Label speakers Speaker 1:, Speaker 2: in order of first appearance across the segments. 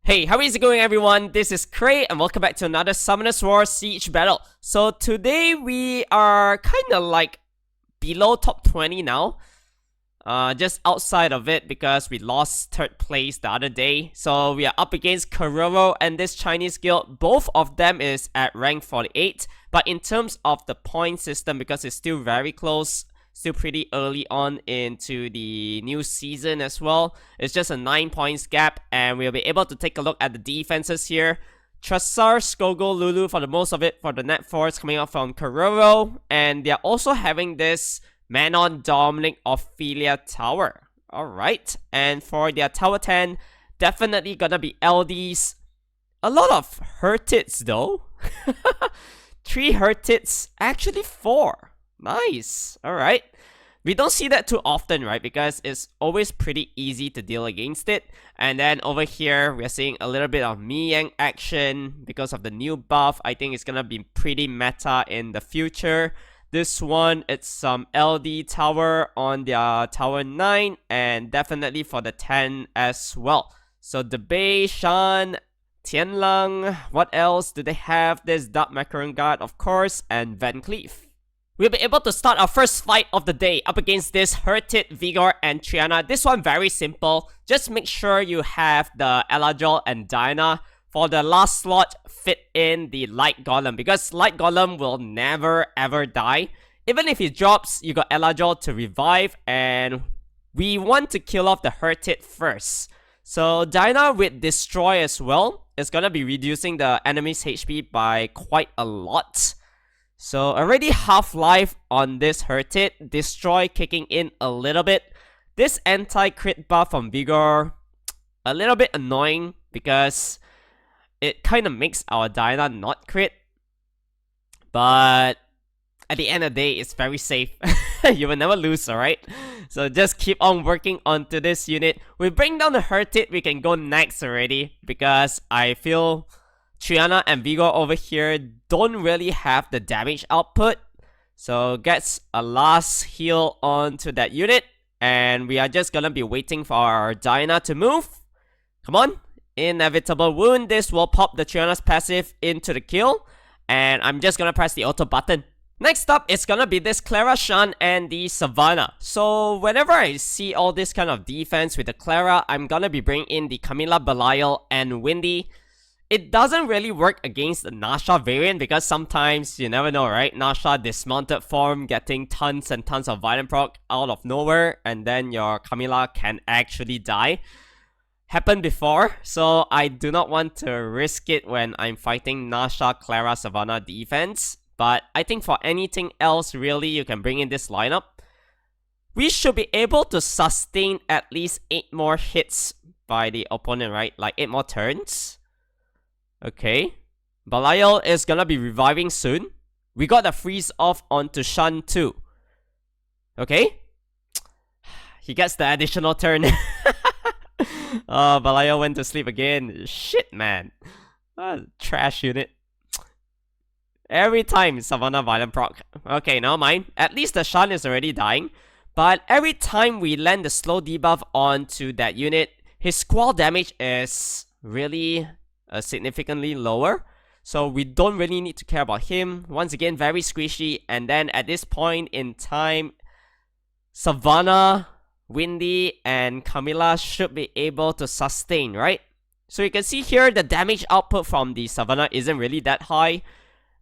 Speaker 1: Hey, how is it going everyone? This is Cray and welcome back to another Summoners War Siege battle. So today we are kinda like below top 20 now. Just outside of it because we lost 3rd place the other day. So we are up against Keroro and this Chinese guild. Both of them is at rank 48. But in terms of the point system, because it's still very close, still pretty early on into the new season as well. It's just a 9 points gap, and we'll be able to take a look at the defenses here. Trasar, Skogo, Lulu for the most of it for the net force coming out from Keroro, and they're also having this Manon, Dominic, Ophelia Tower. Alright, and for their Tower 10, definitely gonna be LDs. A lot of Hurtits though. 3 Hurtits, actually 4. Nice. Alright. We don't see that too often, right? Because it's always pretty easy to deal against it. And then over here, we're seeing a little bit of Meang action because of the new buff. I think it's gonna be pretty meta in the future. This one, it's some LD tower on their Tower 9. And definitely for the 10 as well. So the Bei, Shan, Tianlang. What else do they have? There's Dark Macaron Guard, of course. And Van Cleef. We'll be able to start our first fight of the day up against this Hurtit, Vigor, and Triana. This one very simple. Just make sure you have the Eladrol and Diana. For the last slot, fit in the Light Golem. Because Light Golem will never ever die. Even if he drops, you got Eladrol to revive. And we want to kill off the Hurtit first. So Diana with Destroy as well is gonna be reducing the enemy's HP by quite a lot. So already half-life on this Hurtit, Destroy kicking in a little bit. This anti-crit buff from Vigor, a little bit annoying because it kind of makes our Diana not crit. But at the end of the day, it's very safe. You will never lose, alright? So just keep on working onto this unit. We bring down the Hurtit, we can go next already because I feel Triana and Vigor over here don't really have the damage output. So gets a last heal onto that unit. And we are just gonna be waiting for our Diana to move. Come on. Inevitable wound. This will pop the Triana's passive into the kill. And I'm just gonna press the auto button. Next up, it's gonna be this Clara, Shan, and the Savannah. So whenever I see all this kind of defense with the Clara, I'm gonna be bringing in the Camilla, Belial, and Windy. It doesn't really work against the Nasha variant because sometimes, you never know, right? Nasha dismounted form getting tons and tons of violent proc out of nowhere, and then your Camilla can actually die. Happened before, so I do not want to risk it when I'm fighting Nasha, Clara, Savannah defense. But I think for anything else, really, you can bring in this lineup. We should be able to sustain at least 8 more hits by the opponent, right? Like 8 more turns. Okay, Belial is gonna be reviving soon. We got a freeze off onto Shan too. Okay, he gets the additional turn. Oh, Belial went to sleep again. Shit, man. Trash unit. Every time Savannah violent proc. Okay, never mind. At least the Shan is already dying. But every time we land the slow debuff onto that unit, his squall damage is really significantly lower, so we don't really need to care about him. Once again, very squishy. And then at this point in time, Savannah, Windy, and Camilla should be able to sustain, right? So you can see here the damage output from the Savannah isn't really that high,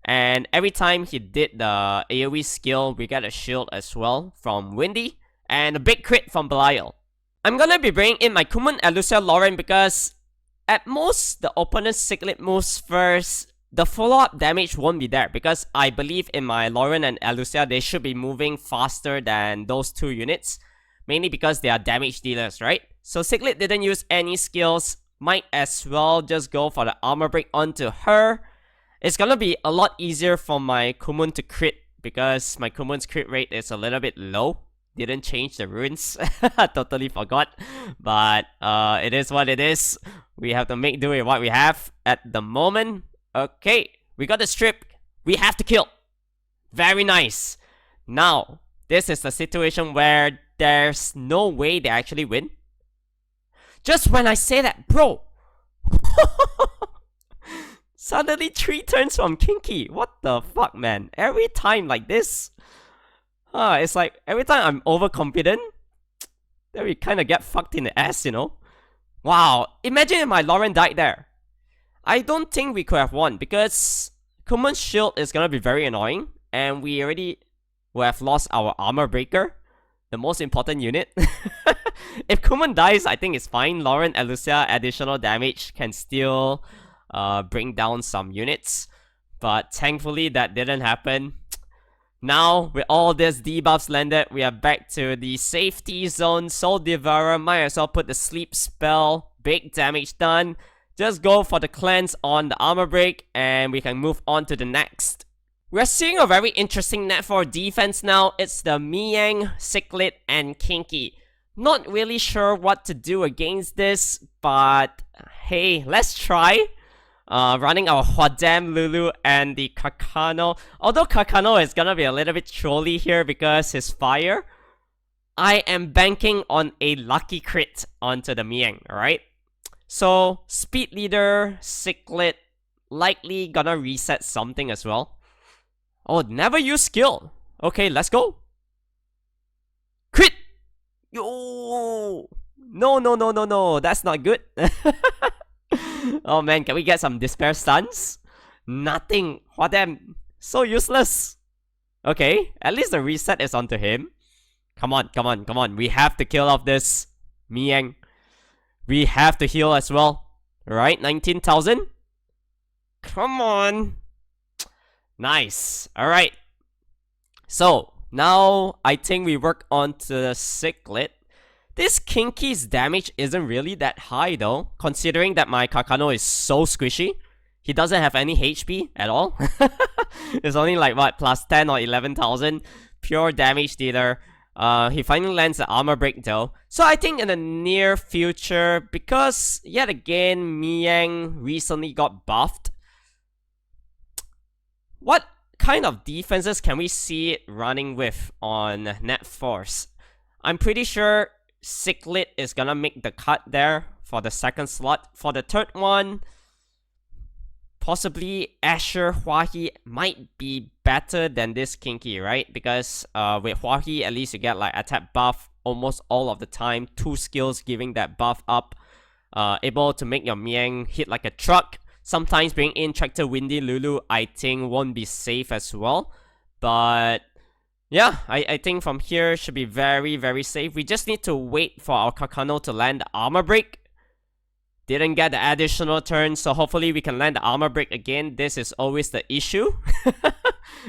Speaker 1: and every time he did the AoE skill, we get a shield as well from Windy, and a big crit from Belial. I'm gonna be bringing in my Kumun, Elucia, Lauren because at most, the opponent's Cichlid moves first. The follow-up damage won't be there because I believe in my Lauren and Elucia, they should be moving faster than those 2 units. Mainly because they are damage dealers, right? So Cichlid didn't use any skills. Might as well just go for the armor break onto her. It's gonna be a lot easier for my Kumun to crit because my Kumun's crit rate is a little bit low. Didn't change the runes. Totally forgot. But it is what it is. We have to make do with what we have at the moment. Okay, we got the strip. We have to kill. Very nice. Now, this is the situation where there's no way they actually win. Just when I say that, bro. Suddenly 3 turns from Kinky. What the fuck, man? Every time like this. It's like every time I'm overconfident, then we kind of get fucked in the ass, you know? Wow, imagine if my Lauren died there. I don't think we could have won because Kumon's shield is gonna be very annoying, and we already will have lost our armor breaker, the most important unit. If Kumon dies, I think it's fine. Lauren and Lucia additional damage can still bring down some units, but thankfully that didn't happen. Now, with all these debuffs landed, we are back to the safety zone. Soul Devourer, might as well put the sleep spell. Big damage done. Just go for the cleanse on the armor break, and we can move on to the next. We're seeing a very interesting net for defense now. It's the Meang, Cichlid, and Kinky. Not really sure what to do against this, but hey, let's try. Running our Hwadam, Lulu, and the Kakano. Although Kakano is gonna be a little bit trolly here because his fire, I am banking on a lucky crit onto the Meang, alright? So, Speed Leader, Cichlid, likely gonna reset something as well. Oh, never use skill. Okay, let's go. Crit! Yo! No, that's not good. Oh man, can we get some despair stuns? Nothing. Hwadam, so useless. Okay, at least the reset is onto him. Come on. We have to kill off this Meang. We have to heal as well. Alright, 19,000. Come on. Nice. Alright. So, now I think we work on to the Cichlid. This Kinky's damage isn't really that high though, considering that my Kakano is so squishy. He doesn't have any HP at all. It's only like what, plus 10 or 11,000 pure damage dealer. He finally lands the armor break though. So I think in the near future, because yet again Meang recently got buffed, what kind of defenses can we see it running with on Net Force? I'm pretty sure Cichlid is gonna make the cut there for the second slot. For the third one, possibly Asher Hwahi might be better than this Kinky, right? Because with Hwahi, at least you get like attack buff almost all of the time. 2 skills giving that buff up. Able to make your Meang hit like a truck. Sometimes bring in Tractor Windy Lulu, I think won't be safe as well. But yeah, I think from here should be very safe. We just need to wait for our Kakano to land the armor break. Didn't get the additional turn, so hopefully we can land the armor break again. This is always the issue.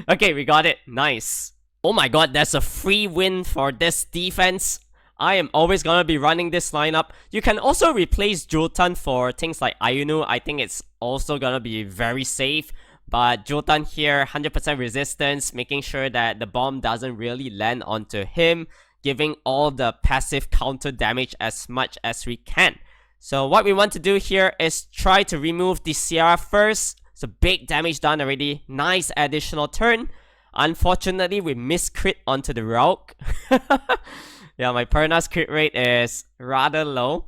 Speaker 1: Okay, we got it. Nice. Oh my god, that's a free win for this defense. I am always gonna be running this lineup. You can also replace Jultan for things like Ayunu. I think it's also gonna be very safe. But Jultan here, 100% resistance, making sure that the bomb doesn't really land onto him, giving all the passive counter damage as much as we can. So what we want to do here is try to remove the Sierra first. So big damage done already. Nice additional turn. Unfortunately, we missed crit onto the Rogue. Yeah, my Perna's crit rate is rather low.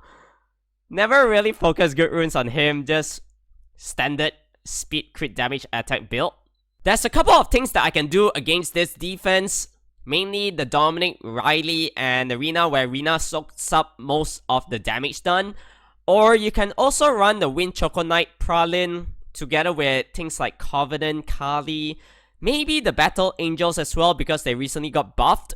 Speaker 1: Never really focused good runes on him, just standard speed crit damage attack build. There's a couple of things that I can do against this defense. Mainly the Dominic, Riley, and the Rina, where Rina soaks up most of the damage done. Or you can also run the Wind Choco Knight Pralin together with things like Covenant, Kali, maybe the Battle Angels as well because they recently got buffed.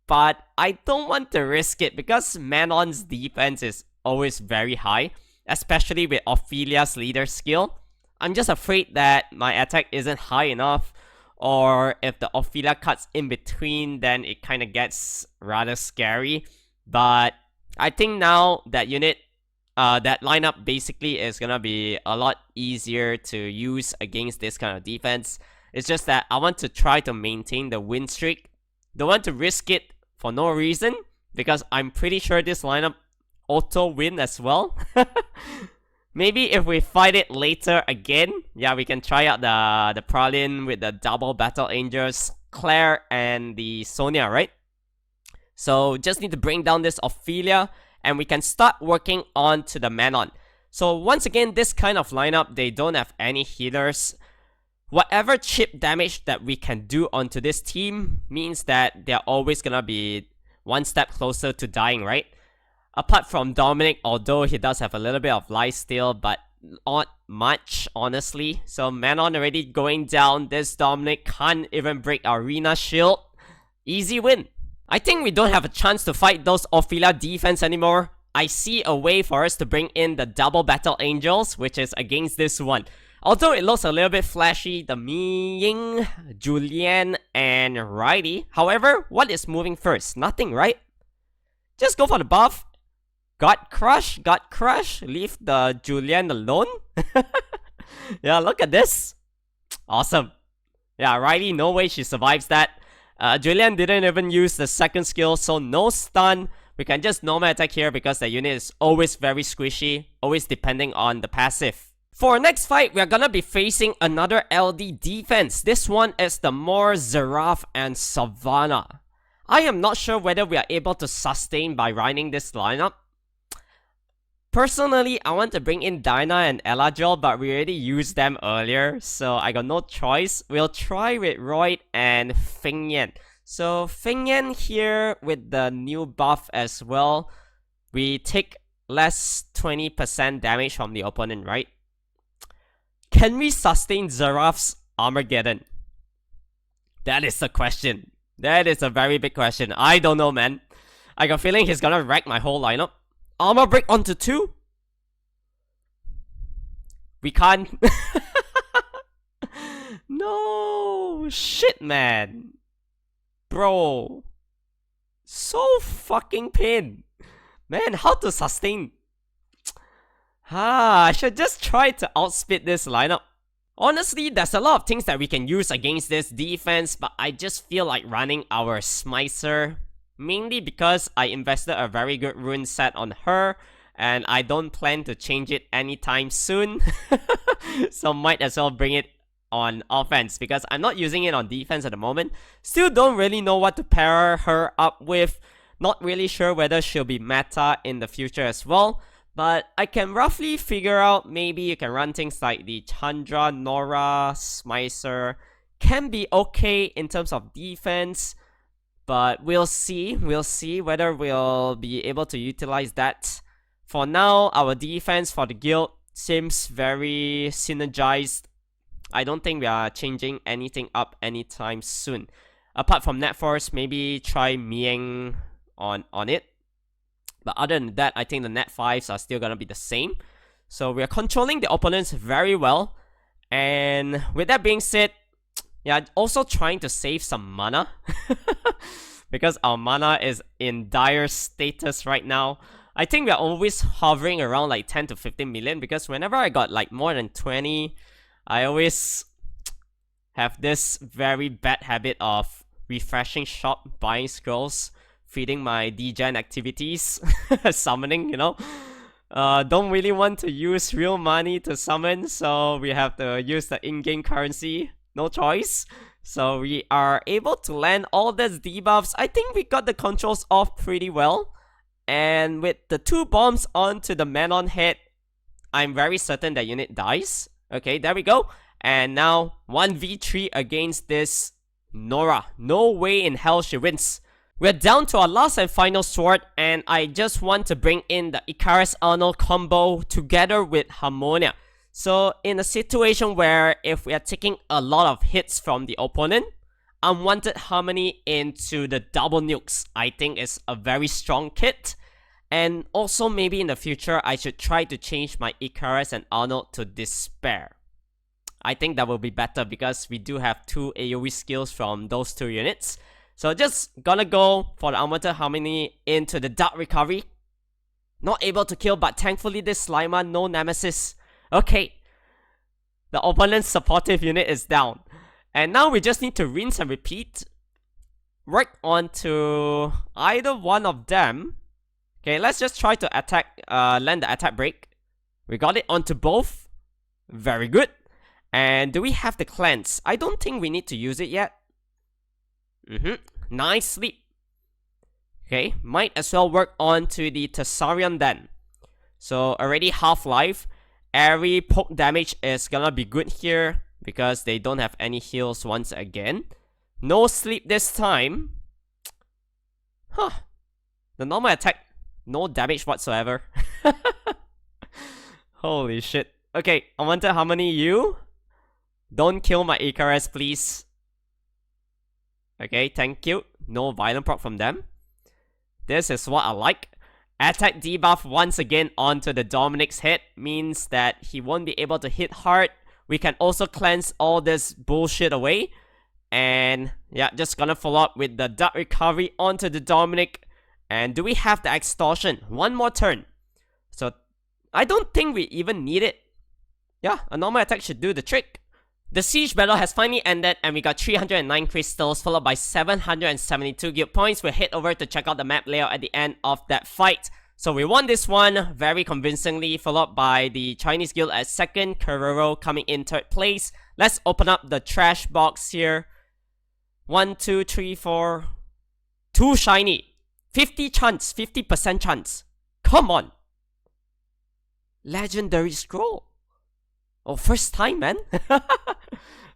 Speaker 1: But I don't want to risk it because Manon's defense is always very high, especially with Ophelia's leader skill. I'm just afraid that my attack isn't high enough, or if the Ophelia cuts in between, then it kind of gets rather scary. But I think now that unit, that lineup basically is gonna be a lot easier to use against this kind of defense. It's just that I want to try to maintain the win streak. Don't want to risk it for no reason, because I'm pretty sure this lineup auto win as well. Maybe if we fight it later again, yeah, we can try out the Pralin with the double Battle Angels, Claire and the Sonia, right? So just need to bring down this Ophelia, and we can start working on to the Manon. So once again, this kind of lineup, they don't have any healers. Whatever chip damage that we can do onto this team means that they're always gonna be one step closer to dying, right? Apart from Dominic, although he does have a little bit of life steal, but not much, honestly. So Manon already going down. This Dominic can't even break Arena Shield. Easy win. I think we don't have a chance to fight those Ophelia defense anymore. I see a way for us to bring in the double Battle Angels, which is against this one. Although it looks a little bit flashy, the Meang, Julian, and Riley. However, what is moving first? Nothing, right? Just go for the buff. Got crush. Leave the Julian alone. Yeah, look at this. Awesome. Yeah, Riley, no way she survives that. Julian didn't even use the second skill, so no stun. We can just normal attack here because the unit is always very squishy, always depending on the passive. For our next fight, we are gonna be facing another LD defense. This one is the more Zaroff and Savannah. I am not sure whether we are able to sustain by running this lineup. Personally, I want to bring in Dinah and Elajol, but we already used them earlier, so I got no choice. We'll try with Royd and Fingyan. So Fingyan here with the new buff as well. We take less 20% damage from the opponent, right? Can we sustain Zaroff's Armageddon? That is the question. That is a very big question. I don't know, man. I got a feeling he's gonna wreck my whole lineup. Armor break onto 2? We can't. No. Shit, man. Bro. So fucking pain. Man, how to sustain? I should just try to outspeed this lineup. Honestly, there's a lot of things that we can use against this defense, but I just feel like running our Smicer. Mainly because I invested a very good rune set on her, and I don't plan to change it anytime soon. So might as well bring it on offense, because I'm not using it on defense at the moment. Still don't really know what to pair her up with. Not really sure whether she'll be meta in the future as well. But I can roughly figure out maybe you can run things like the Chandra, Nora, Smicer. Can be okay in terms of defense. But we'll see whether we'll be able to utilize that. For now, our defense for the guild seems very synergized. I don't think we are changing anything up anytime soon. Apart from Net Force, maybe try Meang on it. But other than that, I think the Net 5s are still gonna be the same. So we are controlling the opponents very well. And with that being said, yeah, also trying to save some mana. Because our mana is in dire status right now. I think we are always hovering around like 10 to 15 million. Because whenever I got like more than 20, I always have this very bad habit of refreshing shop, buying scrolls, feeding my degen activities, summoning, you know. Don't really want to use real money to summon, so we have to use the in-game currency. No choice. So we are able to land all these debuffs. I think we got the controls off pretty well. And with the 2 bombs onto the Manon head, I'm very certain that unit dies. Okay, there we go. And now 1v3 against this Nora. No way in hell she wins. We're down to our last and final sword, and I just want to bring in the Icarus Arnold combo together with Harmonia. So in a situation where if we are taking a lot of hits from the opponent, Unwanted Harmony into the double nukes, I think is a very strong kit. And also maybe in the future, I should try to change my Icarus and Arnold to Despair. I think that will be better because we do have 2 AoE skills from those 2 units. So just gonna go for the Unwanted Harmony into the Dark Recovery. Not able to kill, but thankfully this Slimer, no Nemesis. Okay, the opponent's supportive unit is down. And now we just need to rinse and repeat. Work on to either one of them. Okay, let's just try to attack, land the attack break. We got it onto both. Very good. And do we have the cleanse? I don't think we need to use it yet. Nice sleep. Okay, might as well work on to the Tessarion then. So already half life. Every poke damage is gonna be good here because they don't have any heals once again. No sleep this time. Huh. The normal attack, no damage whatsoever. Holy shit. Okay, Unwanted Harmony, you. Don't kill my Icarus, please. Okay, thank you. No violent proc from them. This is what I like. Attack debuff once again onto the Dominic's head means that he won't be able to hit hard. We can also cleanse all this bullshit away. And yeah, just gonna follow up with the Dark Recovery onto the Dominic. And do we have the Extortion? One more turn. So I don't think we even need it. Yeah, a normal attack should do the trick. The siege battle has finally ended and we got 309 crystals followed by 772 guild points. We'll head over to check out the map layout at the end of that fight. So we won this one very convincingly, followed by the Chinese guild at second, Keroro coming in third place. Let's open up the trash box here. 1, 2, 3, 4. 2 shiny. 50 chance, 50% chance. Come on. Legendary scroll. Oh, first time, man.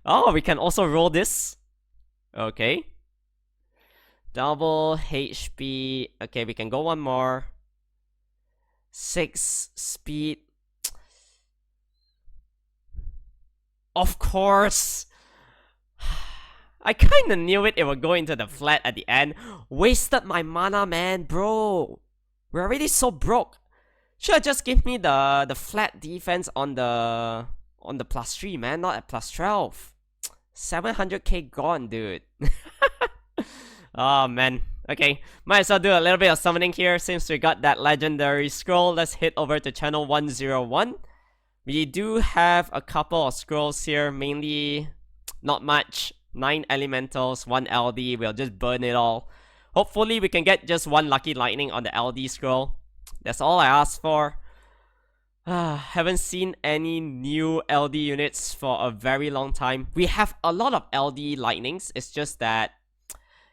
Speaker 1: Oh, we can also roll this. Okay. Double HP. Okay, we can go one more. 6 speed. Of course. I kinda knew it would go into the flat at the end. Wasted my mana, man, bro. We're already so broke. Should've just give me the flat defense on the +3, man, not at +12. 700k gone, dude. Oh man. Okay, might as well do a little bit of summoning here since we got that legendary scroll. Let's head over to channel 101. We do have a couple of scrolls here, mainly not much. 9 elementals, 1 LD, we'll just burn it all. Hopefully we can get just 1 lucky lightning on the LD scroll. That's all I asked for. Haven't seen any new LD units for a very long time. We have a lot of LD lightnings, it's just that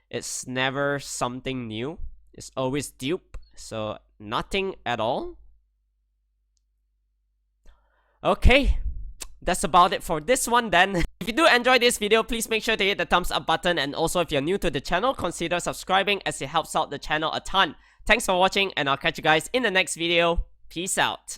Speaker 1: it's never something new. It's always dupe, so nothing at all. Okay, that's about it for this one then. If you do enjoy this video, please make sure to hit the thumbs up button, and also if you're new to the channel, consider subscribing as it helps out the channel a ton. Thanks for watching and I'll catch you guys in the next video. Peace out.